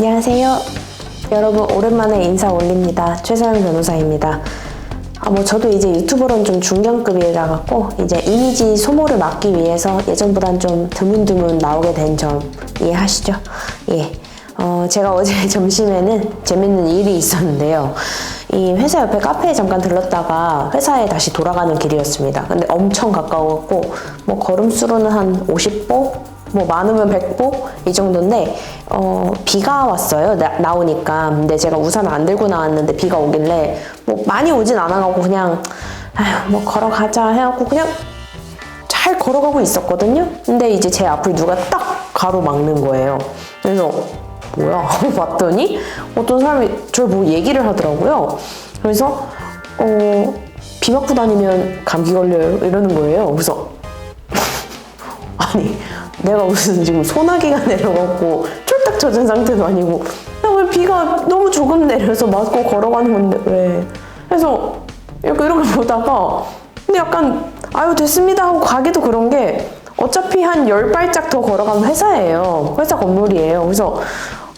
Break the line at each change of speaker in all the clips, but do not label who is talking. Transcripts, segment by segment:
안녕하세요. 여러분 오랜만에 인사 올립니다. 최서영 변호사입니다. 저도 이제 유튜버는 좀 중견급이라 갖고 이제 이미지 소모를 막기 위해서 예전보단 좀 드문드문 나오게 된 점 이해하시죠? 예. 제가 어제 점심에는 재밌는 일이 있었는데요. 이 회사 옆에 카페에 잠깐 들렀다가 회사에 다시 돌아가는 길이었습니다. 근데 엄청 가까웠고 뭐 걸음수로는 한 50보? 뭐 많으면 100보? 이 정도인데 비가 왔어요. 나오니까. 근데 제가 우산을 안 들고 나왔는데 비가 오길래 뭐 많이 오진 않아가고 그냥 뭐 걸어가자 해갖고 그냥 잘 걸어가고 있었거든요. 근데 이제 제 앞을 누가 딱 가로막는 거예요. 그래서 뭐야 봤더니 어떤 사람이 저를 보고 얘기를 하더라고요. 그래서 비 맞고 다니면 감기 걸려요 이러는 거예요. 그래서 아니 내가 무슨 지금 소나기가 내려갖고 쫄딱 젖은 상태도 아니고 왜 비가 너무 조금 내려서 맞고 걸어가는 건데 왜? 그래서 이렇게 보다가 근데 약간 아유 됐습니다 하고 가기도 그런 게 어차피 한 10발짝 더 걸어가면 회사예요. 회사 건물이에요. 그래서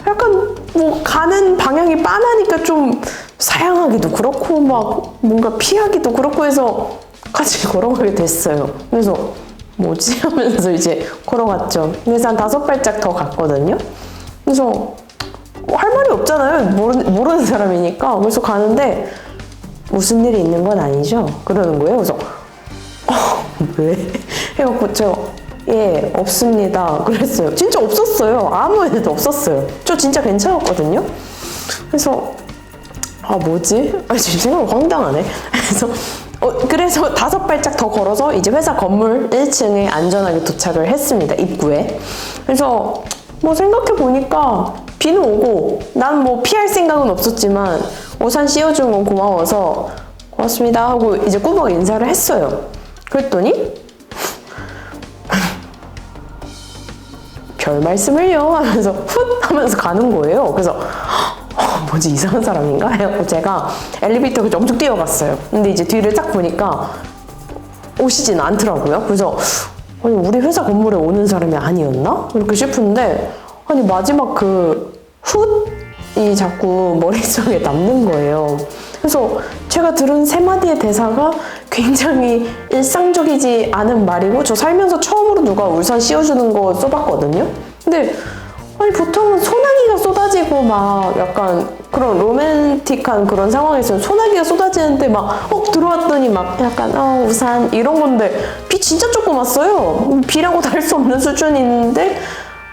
약간 뭐 가는 방향이 빤하니까 좀 사양하기도 그렇고 막 뭔가 피하기도 그렇고 해서 같이 걸어가게 됐어요. 그래서 뭐지? 하면서 이제 걸어갔죠. 그래서 한 5발짝 더 갔거든요. 그래서 할 말이 없잖아요. 모르는 사람이니까. 그래서 가는데 무슨 일이 있는 건 아니죠? 그러는 거예요. 그래서 왜? 해갖고 제가 예, 없습니다. 그랬어요. 진짜 없었어요. 아무 애도 없었어요. 저 진짜 괜찮았거든요. 그래서 뭐지? 지금 생각보다 황당하네. 그래서 5발짝 더 걸어서 이제 회사 건물 1층에 안전하게 도착을 했습니다. 입구에. 그래서 뭐 생각해보니까 비는 오고 난 뭐 피할 생각은 없었지만 우산 씌워준 건 고마워서 고맙습니다 하고 이제 꾸벅 인사를 했어요. 그랬더니 별 말씀을요 하면서 훗 하면서 가는 거예요. 그래서 뭐지 이상한 사람인가 해갖고 제가 엘리베이터를 엄청 뛰어갔어요. 근데 이제 뒤를 딱 보니까 오시진 않더라고요. 그래서 아니 우리 회사 건물에 오는 사람이 아니었나? 이렇게 싶은데 아니 마지막 그 훗이 자꾸 머릿속에 남는 거예요. 그래서 제가 들은 3마디의 대사가 굉장히 일상적이지 않은 말이고 저 살면서 처음으로 누가 울산 씌워주는 거 써봤거든요. 근데 아니 보통은 소나기가 쏟아지고 막 약간 그런 로맨틱한 그런 상황에서 소나기가 쏟아지는데 막 들어왔더니 막 약간 우산 이런 건데 비 진짜 조금 왔어요. 비라고도 할 수 없는 수준인데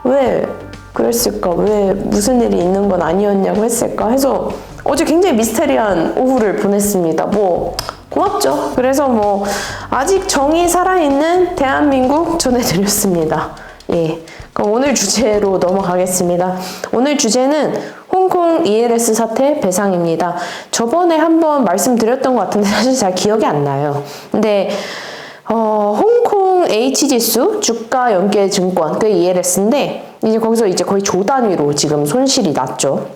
왜 그랬을까? 왜 무슨 일이 있는 건 아니었냐고 했을까? 해서 어제 굉장히 미스테리한 오후를 보냈습니다. 뭐 고맙죠. 그래서 뭐 아직 정이 살아있는 대한민국 전해드렸습니다. 예. 그럼 오늘 주제로 넘어가겠습니다. 오늘 주제는 홍콩 ELS 사태 배상입니다. 저번에 한번 말씀드렸던 것 같은데 사실 잘 기억이 안 나요. 근데 홍콩 H지수 주가 연계 증권 그 ELS인데 이제 거기서 이제 거의 조 단위로 지금 손실이 났죠.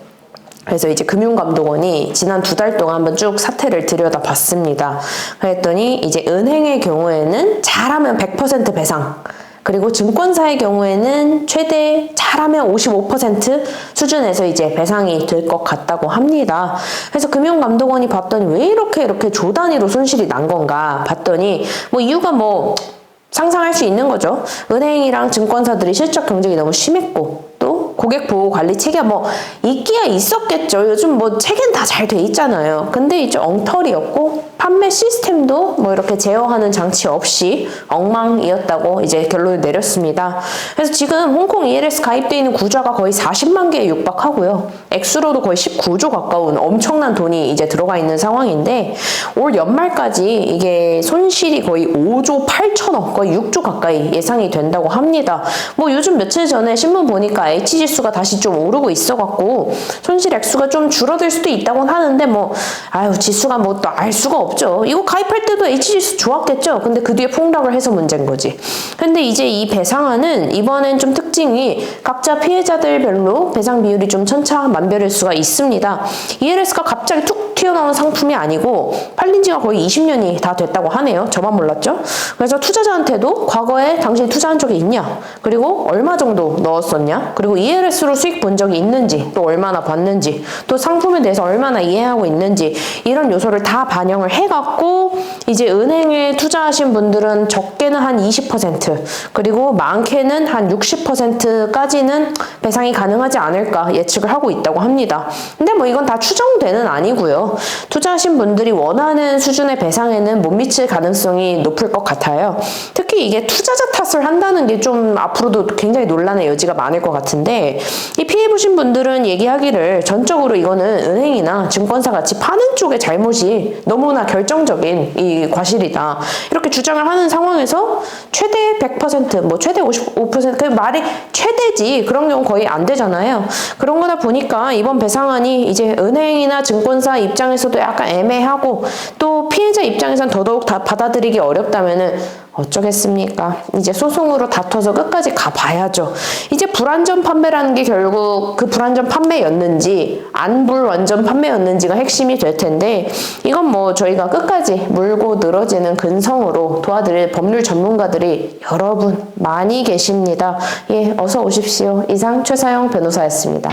그래서 이제 금융감독원이 지난 2달 동안 한번 쭉 사태를 들여다봤습니다. 그랬더니 이제 은행의 경우에는 잘하면 100% 배상, 그리고 증권사의 경우에는 최대 잘하면 55% 수준에서 이제 배상이 될 것 같다고 합니다. 그래서 금융감독원이 봤더니 왜 이렇게 조 단위로 손실이 난 건가 봤더니 뭐 이유가 뭐 상상할 수 있는 거죠. 은행이랑 증권사들이 실적 경쟁이 너무 심했고 또 고객 보호 관리 체계가 뭐 있기야 있었겠죠. 요즘 뭐 체계는 다 잘 돼 있잖아요. 근데 이제 엉터리였고 판매 시스템도 뭐 이렇게 제어하는 장치 없이 엉망이었다고 이제 결론을 내렸습니다. 그래서 지금 홍콩 ELS 가입되어 있는 구좌가 거의 40만 개에 육박하고요. 액수로도 거의 19조 가까운 엄청난 돈이 이제 들어가 있는 상황인데 올 연말까지 이게 손실이 거의 5조 8천억, 거의 6조 가까이 예상이 된다고 합니다. 뭐 요즘 며칠 전에 신문 보니까 H지수가 다시 좀 오르고 있어갖고 손실 액수가 좀 줄어들 수도 있다고는 하는데 뭐 지수가 뭐 또 알 수가 없죠. 이거 가입할 때도 H지수 좋았겠죠. 근데 그 뒤에 폭락을 해서 문제인 거지. 근데 이제 이 배상안은 이번엔 좀 특징이 각자 피해자들별로 배상 비율이 좀 천차만별일 수가 있습니다. ELS가 갑자기 툭 튀어나온 상품이 아니고 팔린 지가 거의 20년이 다 됐다고 하네요. 저만 몰랐죠? 그래서 투자자한테도 과거에 당신이 투자한 적이 있냐? 그리고 얼마 정도 넣었었냐? 그리고 ELS로 수익 본 적이 있는지, 또 얼마나 봤는지, 또 상품에 대해서 얼마나 이해하고 있는지 이런 요소를 다 반영을 해갖고 이제 은행에 투자하신 분들은 적게는 한 20% 그리고 많게는 한 60%까지는 배상이 가능하지 않을까 예측을 하고 있다고 합니다. 근데 뭐 이건 다 추정되는 아니고요. 투자하신 분들이 원하는 수준의 배상에는 못 미칠 가능성이 높을 것 같아요. 특히 이게 투자자 탓을 한다는 게 좀 앞으로도 굉장히 논란의 여지가 많을 것 같은데 이 피해보신 분들은 얘기하기를 전적으로 이거는 은행이나 증권사 같이 파는 쪽의 잘못이 너무나 결정적인 이 과실이다. 이렇게 주장을 하는 상황에서 최대 100%, 뭐 최대 55%, 그 말이 최대지 그런 경우 거의 안 되잖아요. 그런 거다 보니까 이번 배상안이 이제 은행이나 증권사 입장에서도 약간 애매하고 또 피해자 입장에선 더더욱 다 받아들이기 어렵다면은 어쩌겠습니까? 이제 소송으로 다퉈서 끝까지 가봐야죠. 이제 불완전 판매라는 게 결국 그 불완전 판매였는지 안 불완전 판매였는지가 핵심이 될 텐데 이건 뭐 저희가 끝까지 물고 늘어지는 근성으로 도와드릴 법률 전문가들이 여러분 많이 계십니다. 예, 어서 오십시오. 이상 최사영 변호사였습니다.